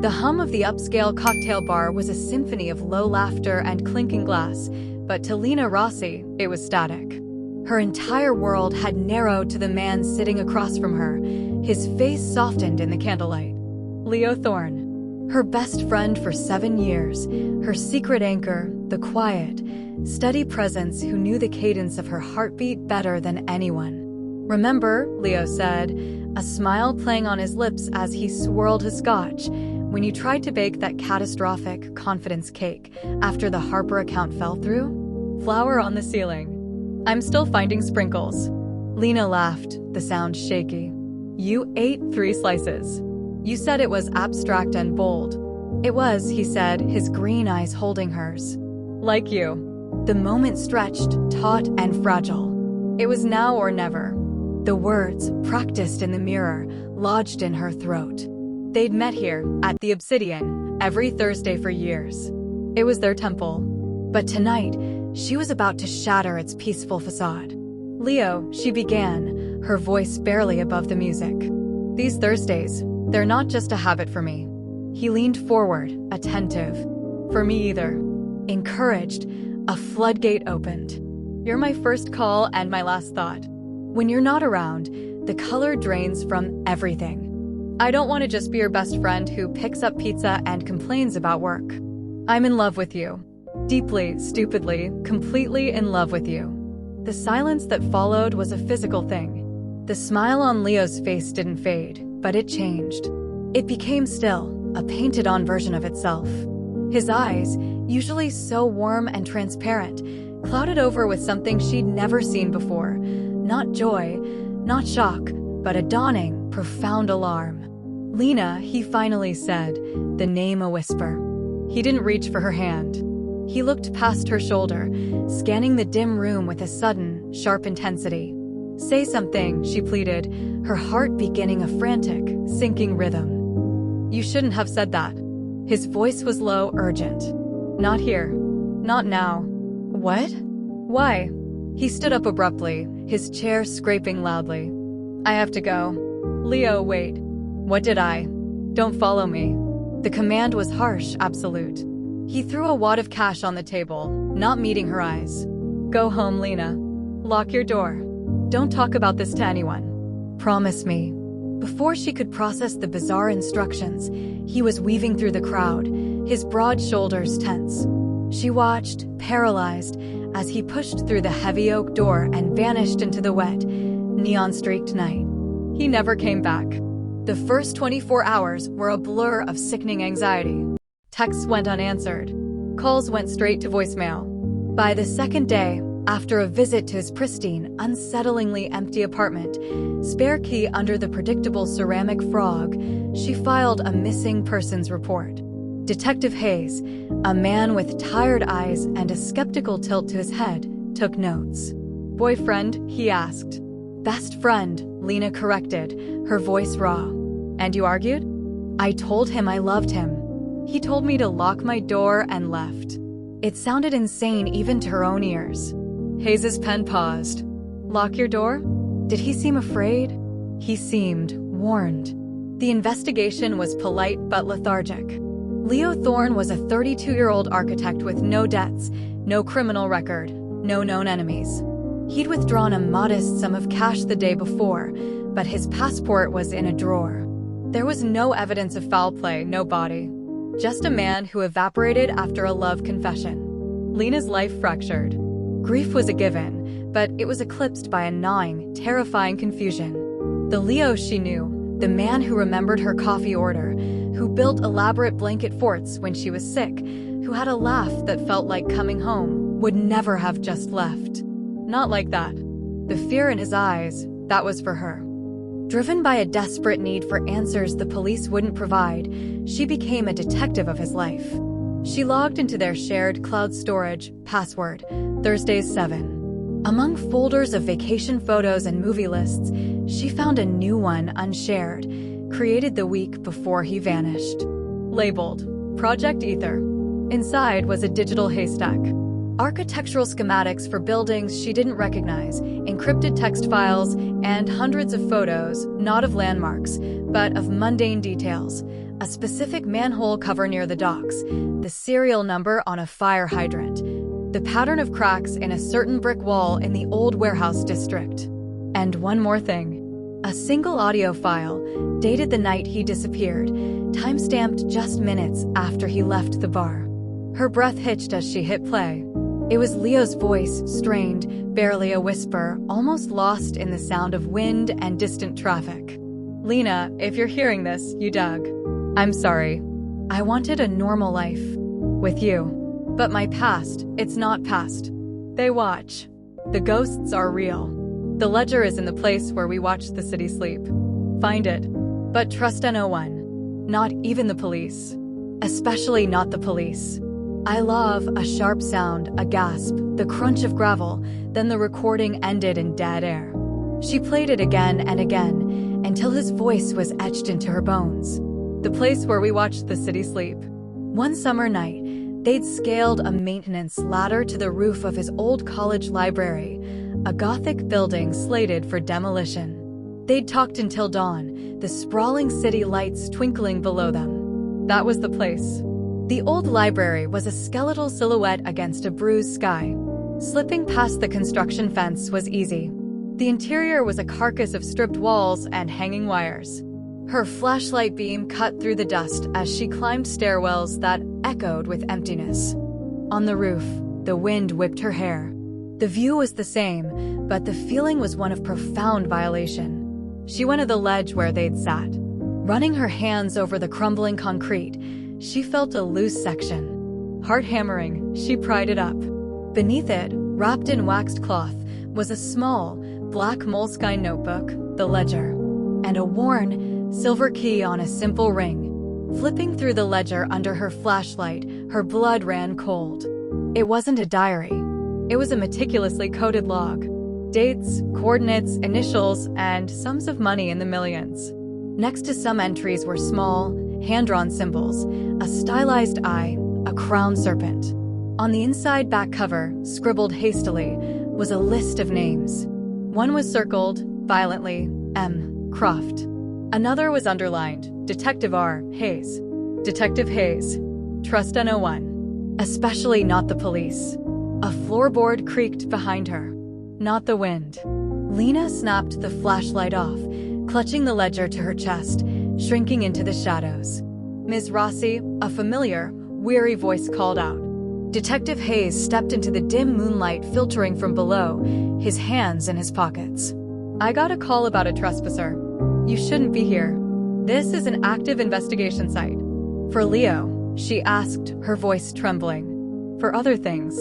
The hum of the upscale cocktail bar was a symphony of low laughter and clinking glass, but to Lena Rossi, it was static. Her entire world had narrowed to the man sitting across from her, his face softened in the candlelight. Leo Thorne, her best friend for 7 years, her secret anchor, the quiet, steady presence who knew the cadence of her heartbeat better than anyone. "Remember," Leo said, a smile playing on his lips as he swirled his scotch, "when you tried to bake that catastrophic confidence cake after the Harper account fell through? Flour on the ceiling. I'm still finding sprinkles." Lena laughed, the sound shaky. "You ate 3 slices. You said it was abstract and bold." "It was," he said, his green eyes holding hers. "Like you." The moment stretched, taut and fragile. It was now or never. The words, practiced in the mirror, lodged in her throat. They'd met here, at the Obsidian, every Thursday for years. It was their temple. But tonight, she was about to shatter its peaceful facade. "Leo," she began, her voice barely above the music. "These Thursdays, they're not just a habit for me." He leaned forward, attentive. "For me either." Encouraged, a floodgate opened. "You're my first call and my last thought. When you're not around, the color drains from everything. I don't want to just be your best friend who picks up pizza and complains about work. I'm in love with you. Deeply, stupidly, completely in love with you." The silence that followed was a physical thing. The smile on Leo's face didn't fade, but it changed. It became still, a painted-on version of itself. His eyes, usually so warm and transparent, clouded over with something she'd never seen before. Not joy, not shock, but a dawning, profound alarm. "Lena," he finally said, the name a whisper. He didn't reach for her hand. He looked past her shoulder, scanning the dim room with a sudden, sharp intensity. "Say something," she pleaded, her heart beginning a frantic, sinking rhythm. "You shouldn't have said that." His voice was low, urgent. "Not here. Not now." "What? Why?" He stood up abruptly, his chair scraping loudly. "I have to go." "Leo, wait." "What did I?" "Don't follow me." The command was harsh, absolute. He threw a wad of cash on the table, not meeting her eyes. "Go home, Lena. Lock your door. Don't talk about this to anyone. Promise me." Before she could process the bizarre instructions, he was weaving through the crowd, his broad shoulders tense. She watched, paralyzed, as he pushed through the heavy oak door and vanished into the wet, neon-streaked night. He never came back. The first 24 hours were a blur of sickening anxiety. Texts went unanswered. Calls went straight to voicemail. By the second day, after a visit to his pristine, unsettlingly empty apartment, spare key under the predictable ceramic frog, she filed a missing persons report. Detective Hayes, a man with tired eyes and a skeptical tilt to his head, took notes. "Boyfriend?" he asked. "Best friend," Lena corrected, her voice raw. "And you argued?" "I told him I loved him. He told me to lock my door and left." It sounded insane even to her own ears. Hayes's pen paused. "Lock your door?" Did he seem afraid? He seemed warned. The investigation was polite but lethargic. Leo Thorne was a 32-year-old architect with no debts, no criminal record, no known enemies. He'd withdrawn a modest sum of cash the day before, but his passport was in a drawer. There was no evidence of foul play, no body. Just a man who evaporated after a love confession. Lena's life fractured. Grief was a given, but it was eclipsed by a gnawing, terrifying confusion. The Leo she knew, the man who remembered her coffee order, who built elaborate blanket forts when she was sick, who had a laugh that felt like coming home, would never have just left. Not like that. The fear in his eyes, that was for her. Driven by a desperate need for answers the police wouldn't provide, she became a detective of his life. She logged into their shared cloud storage, password, Thursdays 7. Among folders of vacation photos and movie lists, she found a new one unshared, created the week before he vanished. Labeled, Project Ether. Inside was a digital haystack. Architectural schematics for buildings she didn't recognize, encrypted text files, and hundreds of photos, not of landmarks, but of mundane details. a specific manhole cover near the docks, the serial number on a fire hydrant, the pattern of cracks in a certain brick wall in the old warehouse district. And one more thing. A single audio file, dated the night he disappeared, time-stamped just minutes after he left the bar. Her breath hitched as she hit play. It was Leo's voice, strained, barely a whisper, almost lost in the sound of wind and distant traffic. "Lena, if you're hearing this, you dug. I'm sorry. I wanted a normal life. With you. But my past, it's not past. They watch. The ghosts are real. The ledger is in the place where we watch the city sleep. Find it. But trust no one. Not even the police. Especially not the police." I love a sharp sound, a gasp, the crunch of gravel, then the recording ended in dead air. She played it again and again, until his voice was etched into her bones. The place where we watched the city sleep. One summer night, they'd scaled a maintenance ladder to the roof of his old college library, a Gothic building slated for demolition. They'd talked until dawn, the sprawling city lights twinkling below them. That was the place. The old library was a skeletal silhouette against a bruised sky. Slipping past the construction fence was easy. The interior was a carcass of stripped walls and hanging wires. Her flashlight beam cut through the dust as she climbed stairwells that echoed with emptiness. On the roof, the wind whipped her hair. The view was the same, but the feeling was one of profound violation. She went to the ledge where they'd sat. Running her hands over the crumbling concrete, she felt a loose section. Heart hammering, she pried it up. Beneath it, wrapped in waxed cloth, was a small, black moleskine notebook, the ledger, and a worn, silver key on a simple ring. Flipping through the ledger under her flashlight, her blood ran cold. It wasn't a diary. It was a meticulously coded log. Dates, coordinates, initials, and sums of money in the millions. Next to some entries were small, hand-drawn symbols, a stylized eye, a crowned serpent. On the inside back cover, scribbled hastily, was a list of names. One was circled, violently, M. Croft. Another was underlined, Detective R. Hayes. Detective Hayes. Trust no one. Especially not the police. A floorboard creaked behind her. Not the wind. Lena snapped the flashlight off, clutching the ledger to her chest, shrinking into the shadows. "Ms. Rossi," a familiar, weary voice called out. Detective Hayes stepped into the dim moonlight filtering from below, his hands in his pockets. "I got a call about a trespasser. You shouldn't be here. This is an active investigation site." "For Leo?" she asked, her voice trembling. "For other things."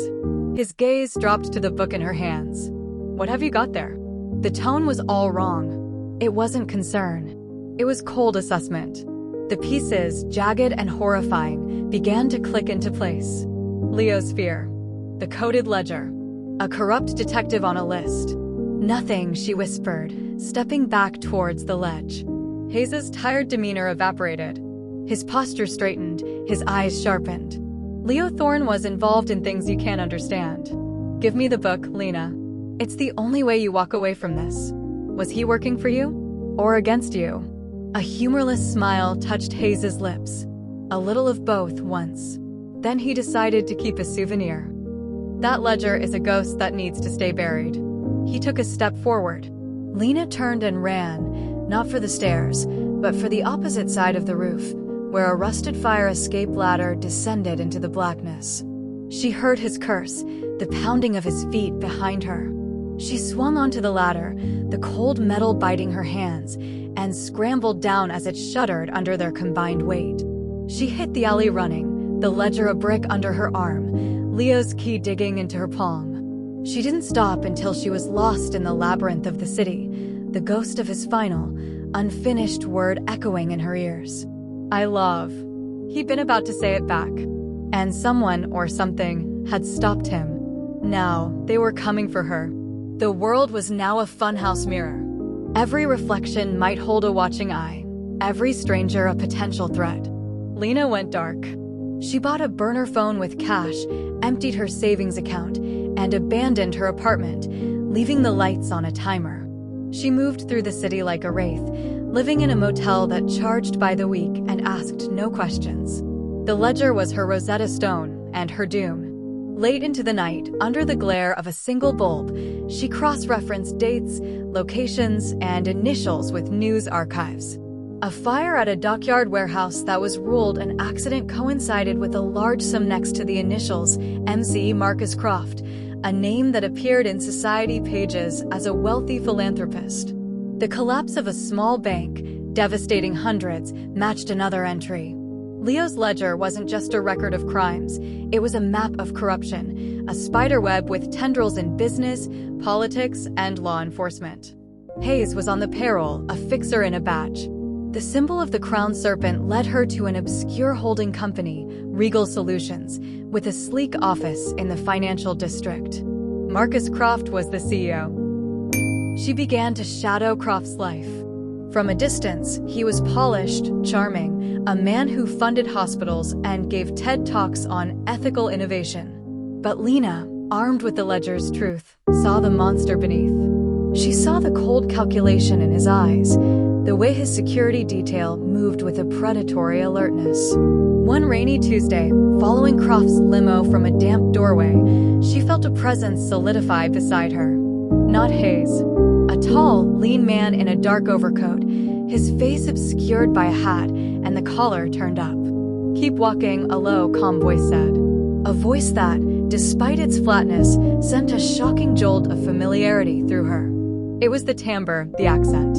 His gaze dropped to the book in her hands. "What have you got there?" The tone was all wrong. It wasn't concern. It was cold assessment. The pieces, jagged and horrifying, began to click into place. Leo's fear. The coded ledger. A corrupt detective on a list. "Nothing," she whispered, stepping back towards the ledge. Hayes's tired demeanor evaporated. His posture straightened, his eyes sharpened. Leo Thorne was involved in things you can't understand. "Give me the book, Lena. It's the only way you walk away from this." Was he working for you? Or against you? A humorless smile touched Hayes's lips. A little of both once. Then he decided to keep a souvenir. "That ledger is a ghost that needs to stay buried." He took a step forward. Lena turned and ran, not for the stairs, but for the opposite side of the roof, where a rusted fire escape ladder descended into the blackness. She heard his curse, the pounding of his feet behind her. She swung onto the ladder, the cold metal biting her hands, and scrambled down as it shuddered under their combined weight. She hit the alley running, the ledger a brick under her arm, Leo's key digging into her palm. She didn't stop until she was lost in the labyrinth of the city, the ghost of his final, unfinished word echoing in her ears. "I love." He'd been about to say it back, and someone or something had stopped him. Now, they were coming for her. The world was now a funhouse mirror. Every reflection might hold a watching eye, every stranger a potential threat. Lena went dark. She bought a burner phone with cash, emptied her savings account, and abandoned her apartment, leaving the lights on a timer. She moved through the city like a wraith, living in a motel that charged by the week and asked no questions. The ledger was her Rosetta Stone and her doom. Late into the night, under the glare of a single bulb, she cross-referenced dates, locations, and initials with news archives. A fire at a dockyard warehouse that was ruled an accident coincided with a large sum next to the initials, MC Marcus Croft, a name that appeared in society pages as a wealthy philanthropist. The collapse of a small bank, devastating hundreds, matched another entry. Leo's ledger wasn't just a record of crimes, it was a map of corruption, a spiderweb with tendrils in business, politics, and law enforcement. Hayes was on the payroll, a fixer in a badge. The symbol of the crowned serpent led her to an obscure holding company, Regal Solutions, with a sleek office in the financial district. Marcus Croft was the CEO. She began to shadow Croft's life. From a distance, he was polished, charming, a man who funded hospitals and gave TED Talks on ethical innovation. But Lena, armed with the ledger's truth, saw the monster beneath. She saw the cold calculation in his eyes, the way his security detail moved with a predatory alertness. One rainy Tuesday, following Croft's limo from a damp doorway, she felt a presence solidify beside her. Not Hayes. A tall, lean man in a dark overcoat, his face obscured by a hat and the collar turned up. "Keep walking," a low, calm voice said. A voice that, despite its flatness, sent a shocking jolt of familiarity through her. It was the timbre, the accent.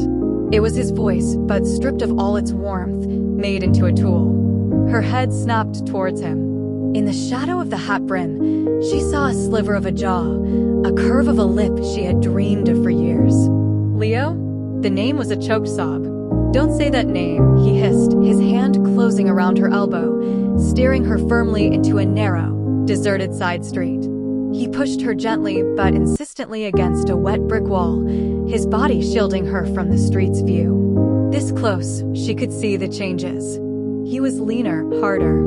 It was his voice, but stripped of all its warmth, made into a tool. Her head snapped towards him. In the shadow of the hat brim, she saw a sliver of a jaw, a curve of a lip she had dreamed of for years. "Leo?" The name was a choked sob. "Don't say that name," he hissed, his hand closing around her elbow, steering her firmly into a narrow, deserted side street. He pushed her gently but insistently against a wet brick wall, his body shielding her from the street's view. This close, she could see the changes. He was leaner, harder.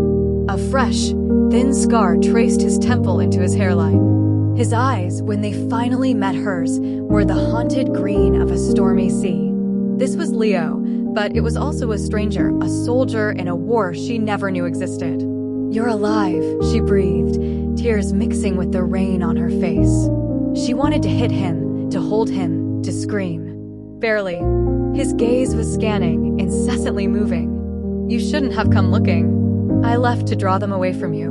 A fresh, thin scar traced his temple into his hairline. His eyes, when they finally met hers, were the haunted green of a stormy sea. This was Leo, but it was also a stranger, a soldier in a war she never knew existed. "You're alive," she breathed, tears mixing with the rain on her face. She wanted to hit him, to hold him, to scream. Barely. His gaze was scanning, incessantly moving. "You shouldn't have come looking. I left to draw them away from you.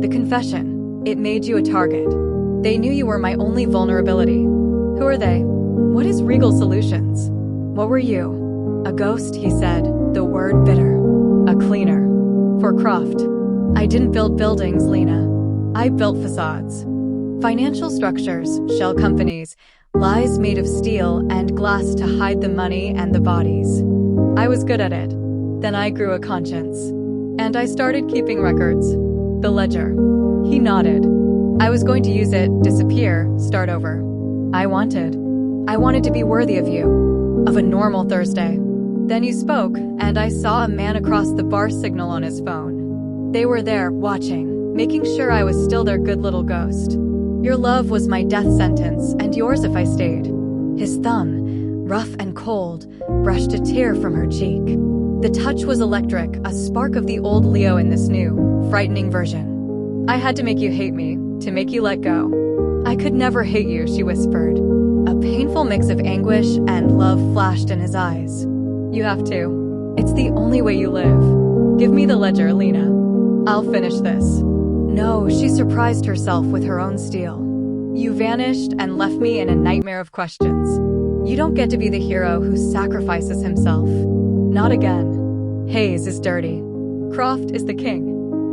The confession, it made you a target. They knew you were my only vulnerability. Who are they? What is Regal Solutions? What were you?" "A ghost," he said, the word bitter. "A cleaner. For Croft. I didn't build buildings, Lena. I built facades. Financial structures, shell companies, lies made of steel and glass to hide the money and the bodies. I was good at it. Then I grew a conscience. And I started keeping records. The ledger." He nodded. "I was going to use it, disappear, start over. I wanted to be worthy of you, of a normal Thursday. Then you spoke, and I saw a man across the bar signal on his phone. They were there, watching, making sure I was still their good little ghost. Your love was my death sentence, and yours if I stayed." His thumb, rough and cold, brushed a tear from her cheek. The touch was electric, a spark of the old Leo in this new, frightening version. "I had to make you hate me, to make you let go." "I could never hate you," she whispered. A painful mix of anguish and love flashed in his eyes. "You have to. It's the only way you live. Give me the ledger, Lena. I'll finish this." "No," she surprised herself with her own steel. "You vanished and left me in a nightmare of questions. You don't get to be the hero who sacrifices himself. Not again. Hayes is dirty. Croft is the king.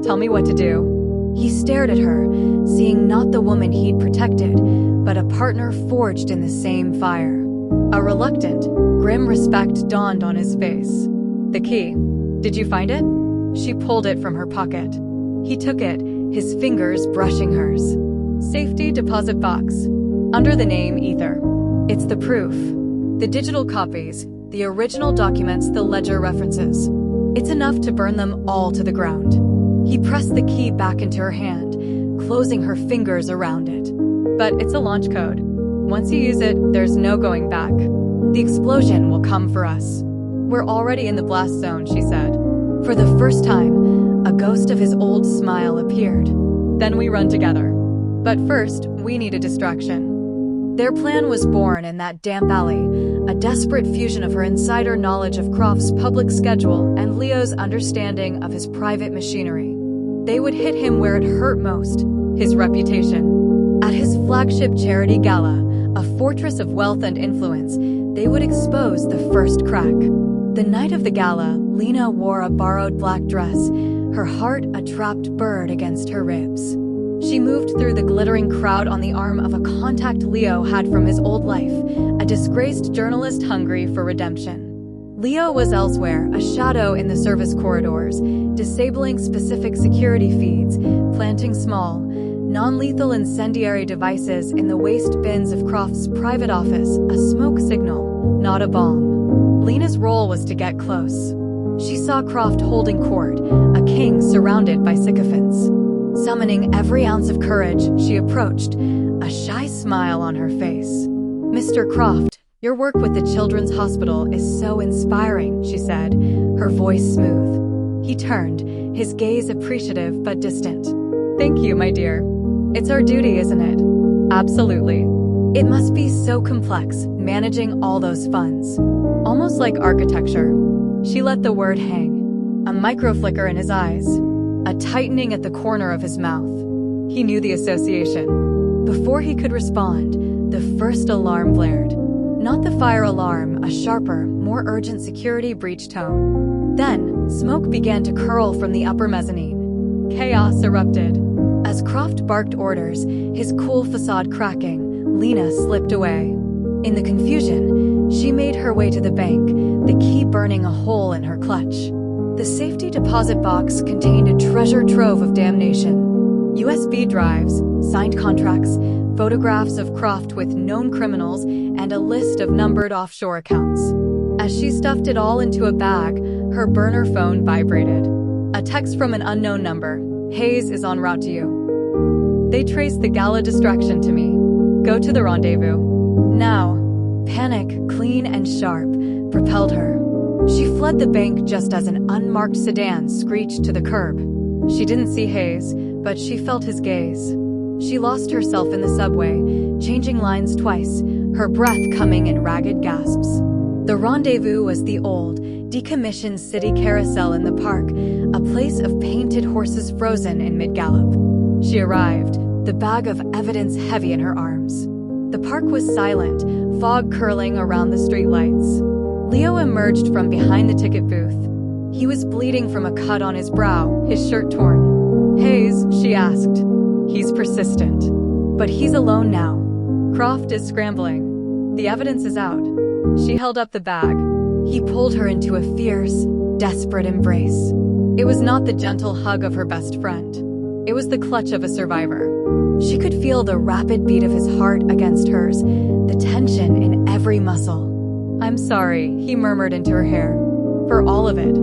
Tell me what to do." He stared at her, seeing not the woman he'd protected, but a partner forged in the same fire. A reluctant, grim respect dawned on his face. "The key. Did you find it?" She pulled it from her pocket. He took it, his fingers brushing hers. "Safety deposit box. Under the name Ether. It's the proof. The digital copies, the original documents the ledger references. It's enough to burn them all to the ground." He pressed the key back into her hand, closing her fingers around it. "But it's a launch code. Once you use it, there's no going back. The explosion will come for us. We're already in the blast zone, she said. For the first time, a ghost of his old smile appeared. Then we run together. But first, we need a distraction. Their plan was born in that damp alley, a desperate fusion of her insider knowledge of Croft's public schedule and Leo's understanding of his private machinery. They would hit him where it hurt most, his reputation. At his flagship charity gala, a fortress of wealth and influence, they would expose the first crack. The night of the gala, Lena wore a borrowed black dress, her heart a trapped bird against her ribs. She moved through the glittering crowd on the arm of a contact Leo had from his old life, a disgraced journalist hungry for redemption. Leo was elsewhere, a shadow in the service corridors, disabling specific security feeds, planting small, non-lethal incendiary devices in the waste bins of Croft's private office, a smoke signal, not a bomb. Lena's role was to get close. She saw Croft holding court, a king surrounded by sycophants. Summoning every ounce of courage, she approached, a shy smile on her face. "Mr. Croft, your work with the Children's Hospital is so inspiring," she said, her voice smooth. He turned, his gaze appreciative but distant. "Thank you, my dear. It's our duty, isn't it?" "Absolutely. It must be so complex, managing all those funds. Almost like architecture." She let the word hang. A micro-flicker in his eyes. A tightening at the corner of his mouth. He knew the association. Before he could respond, the first alarm blared. Not the fire alarm, a sharper, more urgent security breach tone. Then, smoke began to curl from the upper mezzanine. Chaos erupted. As Croft barked orders, his cool facade cracking, Lena slipped away. In the confusion, she made her way to the bank, the key burning a hole in her clutch. The safety deposit box contained a treasure trove of damnation. USB drives, signed contracts, photographs of Croft with known criminals, and a list of numbered offshore accounts. As she stuffed it all into a bag, her burner phone vibrated. A text from an unknown number. "Hayes is en route to you. They traced the gala distraction to me. Go to the rendezvous. Now." Panic, clean and sharp, propelled her. She fled the bank just as an unmarked sedan screeched to the curb. She didn't see Hayes, but she felt his gaze. She lost herself in the subway, changing lines twice, her breath coming in ragged gasps. The rendezvous was the old, decommissioned city carousel in the park, a place of painted horses frozen in mid-gallop. She arrived, the bag of evidence heavy in her arms. The park was silent, fog curling around the streetlights. Leo emerged from behind the ticket booth. He was bleeding from a cut on his brow, his shirt torn. "Hayes?" she asked. He's persistent. But he's alone now. Croft is scrambling. The evidence is out. She held up the bag. He pulled her into a fierce, desperate embrace. It was not the gentle hug of her best friend. It was the clutch of a survivor. She could feel the rapid beat of his heart against hers, the tension in every muscle. "I'm sorry," he murmured into her hair. "For all of it.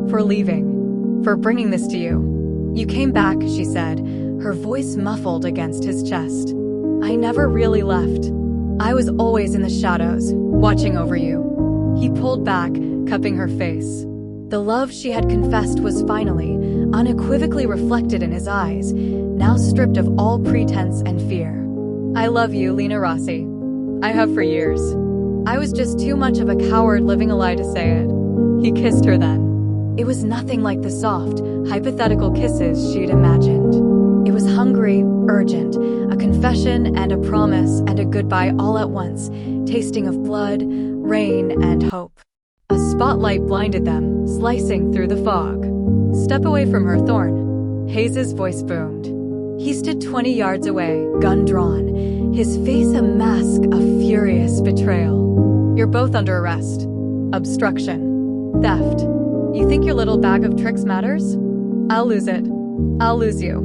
For leaving. For bringing this to you." "You came back," she said, her voice muffled against his chest. "I never really left. I was always in the shadows, watching over you." He pulled back, cupping her face. The love she had confessed was finally, unequivocally reflected in his eyes, now stripped of all pretense and fear. "I love you, Lena Rossi. I have for years. I was just too much of a coward living a lie to say it." He kissed her then. It was nothing like the soft, hypothetical kisses she'd imagined. It was hungry, urgent, a confession and a promise and a goodbye all at once, tasting of blood, rain, and hope. A spotlight blinded them, slicing through the fog. "Step away from her, Thorne." Hayes' voice boomed. He stood 20 yards away, gun drawn, his face a mask of furious betrayal. "You're both under arrest. Obstruction. Theft. You think your little bag of tricks matters? I'll lose it. I'll lose you."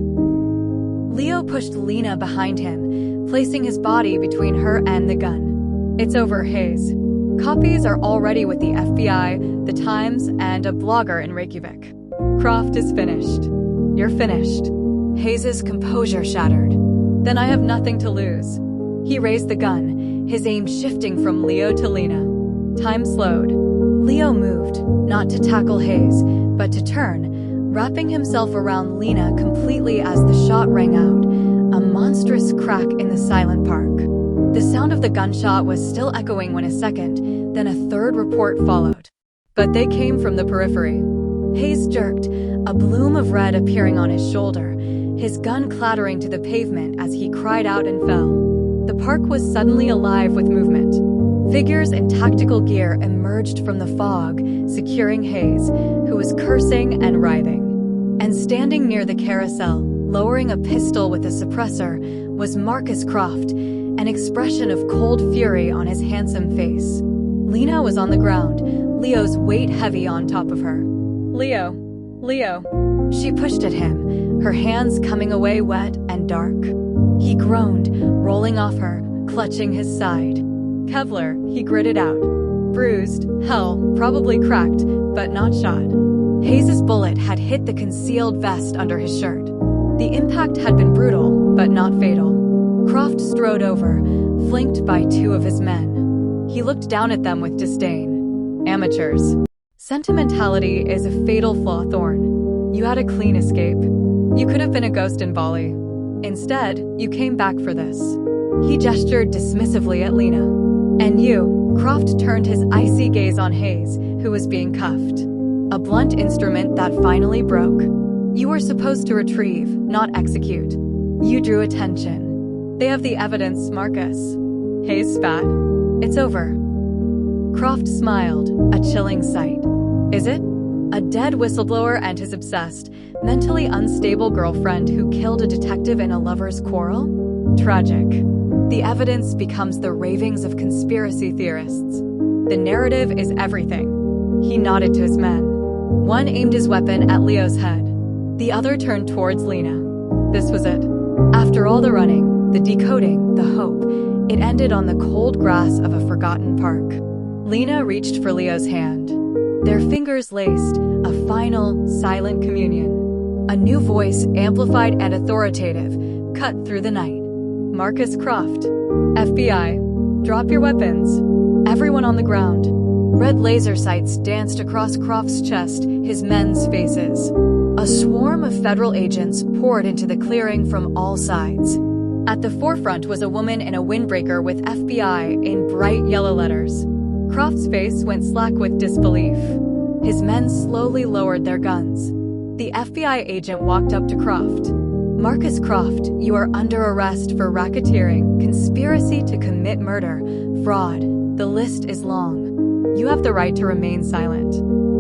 Leo pushed Lena behind him, placing his body between her and the gun. "It's over, Hayes. Copies are already with the FBI, the Times, and a blogger in Reykjavik. Croft is finished. You're finished." Hayes' composure shattered. "Then I have nothing to lose." He raised the gun, his aim shifting from Leo to Lena. Time slowed. Leo moved, not to tackle Hayes, but to turn, wrapping himself around Lena completely as the shot rang out, a monstrous crack in the silent park. The sound of the gunshot was still echoing when a second, then a third report followed. But they came from the periphery. Hayes jerked, a bloom of red appearing on his shoulder, his gun clattering to the pavement as he cried out and fell. The park was suddenly alive with movement. Figures in tactical gear emerged from the fog, securing Hayes, who was cursing and writhing. And standing near the carousel, lowering a pistol with a suppressor, was Marcus Croft, an expression of cold fury on his handsome face. Lena was on the ground, Leo's weight heavy on top of her. Leo. She pushed at him, her hands coming away wet and dark. He groaned, rolling off her, clutching his side. Kevlar, he gritted out. Bruised, hell, probably cracked, but not shot. Hayes' bullet had hit the concealed vest under his shirt. The impact had been brutal, but not fatal. Croft strode over, flanked by two of his men. He looked down at them with disdain. Amateurs. Sentimentality is a fatal flaw, Thorne. You had a clean escape. You could have been a ghost in Bali. Instead, you came back for this. He gestured dismissively at Lena. And you, Croft turned his icy gaze on Hayes, who was being cuffed. A blunt instrument that finally broke. You were supposed to retrieve, not execute. You drew attention. They have the evidence, Marcus. Hayes spat. It's over. Croft smiled, a chilling sight. Is it? A dead whistleblower and his obsessed, mentally unstable girlfriend who killed a detective in a lover's quarrel? Tragic. The evidence becomes the ravings of conspiracy theorists. The narrative is everything. He nodded to his men. One aimed his weapon at Leo's head. The other turned towards Lena. This was it. After all the running, the decoding, the hope, it ended on the cold grass of a forgotten park. Lena reached for Leo's hand. Their fingers laced, a final, silent communion. A new voice, amplified and authoritative, cut through the night. Marcus Croft. FBI. Drop your weapons. Everyone on the ground. Red laser sights danced across Croft's chest, his men's faces. A swarm of federal agents poured into the clearing from all sides. At the forefront was a woman in a windbreaker with FBI in bright yellow letters. Croft's face went slack with disbelief. His men slowly lowered their guns. The FBI agent walked up to Croft. Marcus Croft, you are under arrest for racketeering, conspiracy to commit murder, fraud. The list is long. You have the right to remain silent.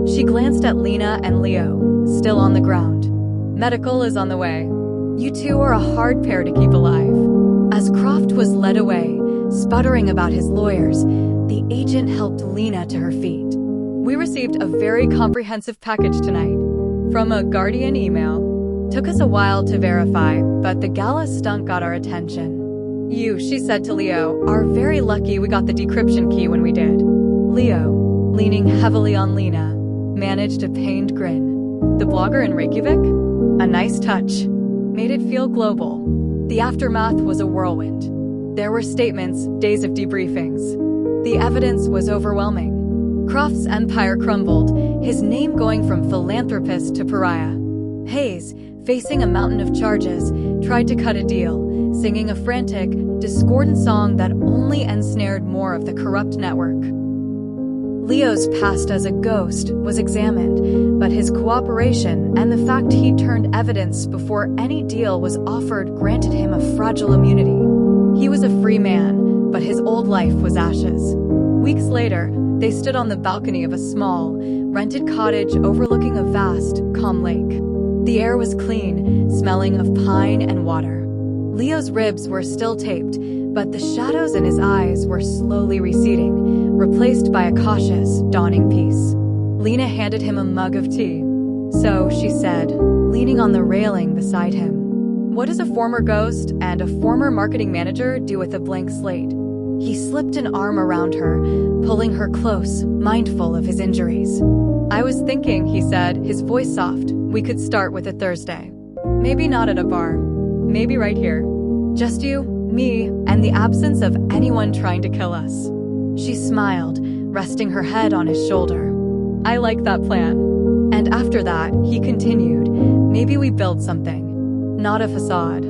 She glanced at Lena and Leo, still on the ground. Medical is on the way. You two are a hard pair to keep alive. As Croft was led away, sputtering about his lawyers, the agent helped Lena to her feet. We received a very comprehensive package tonight. From a Guardian email. Took us a while to verify, but the gala stunt got our attention. You, she said to Leo, are very lucky we got the decryption key when we did. Leo, leaning heavily on Lena, managed a pained grin. The blogger in Reykjavik? A nice touch. Made it feel global. The aftermath was a whirlwind. There were statements, days of debriefings. The evidence was overwhelming. Croft's empire crumbled, his name going from philanthropist to pariah. Hayes, facing a mountain of charges, tried to cut a deal, singing a frantic, discordant song that only ensnared more of the corrupt network. Leo's past as a ghost was examined, but his cooperation and the fact he turned evidence before any deal was offered granted him a fragile immunity. He was a free man, but his old life was ashes. Weeks later, they stood on the balcony of a small, rented cottage overlooking a vast, calm lake. The air was clean, smelling of pine and water. Leo's ribs were still taped, but the shadows in his eyes were slowly receding, replaced by a cautious, dawning peace. Lena handed him a mug of tea. So, she said, leaning on the railing beside him. What does a former ghost and a former marketing manager do with a blank slate? He slipped an arm around her, pulling her close, mindful of his injuries. I was thinking, he said, his voice soft, we could start with a Thursday. Maybe not at a bar. Maybe right here. Just you, me, and the absence of anyone trying to kill us. She smiled, resting her head on his shoulder. I like that plan. And after that, he continued, maybe we build something. Not a facade.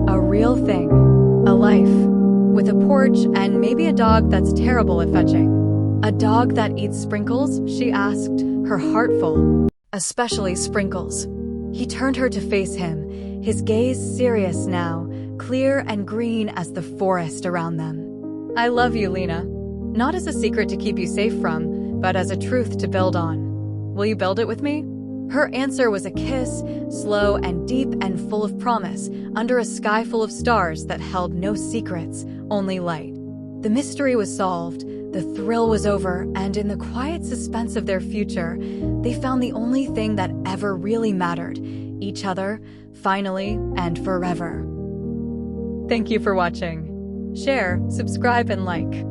A real thing. A life. With a porch and maybe a dog that's terrible at fetching. A dog that eats sprinkles? She asked, her heart full. Especially sprinkles. He turned her to face him, his gaze serious now, clear and green as the forest around them. I love you, Lena. Not as a secret to keep you safe from, but as a truth to build on. Will you build it with me? Her answer was a kiss, slow and deep and full of promise, under a sky full of stars that held no secrets, only light. The mystery was solved, the thrill was over, and in the quiet suspense of their future, they found the only thing that ever really mattered, each other, finally and forever. Thank you for watching. Share, subscribe, and like.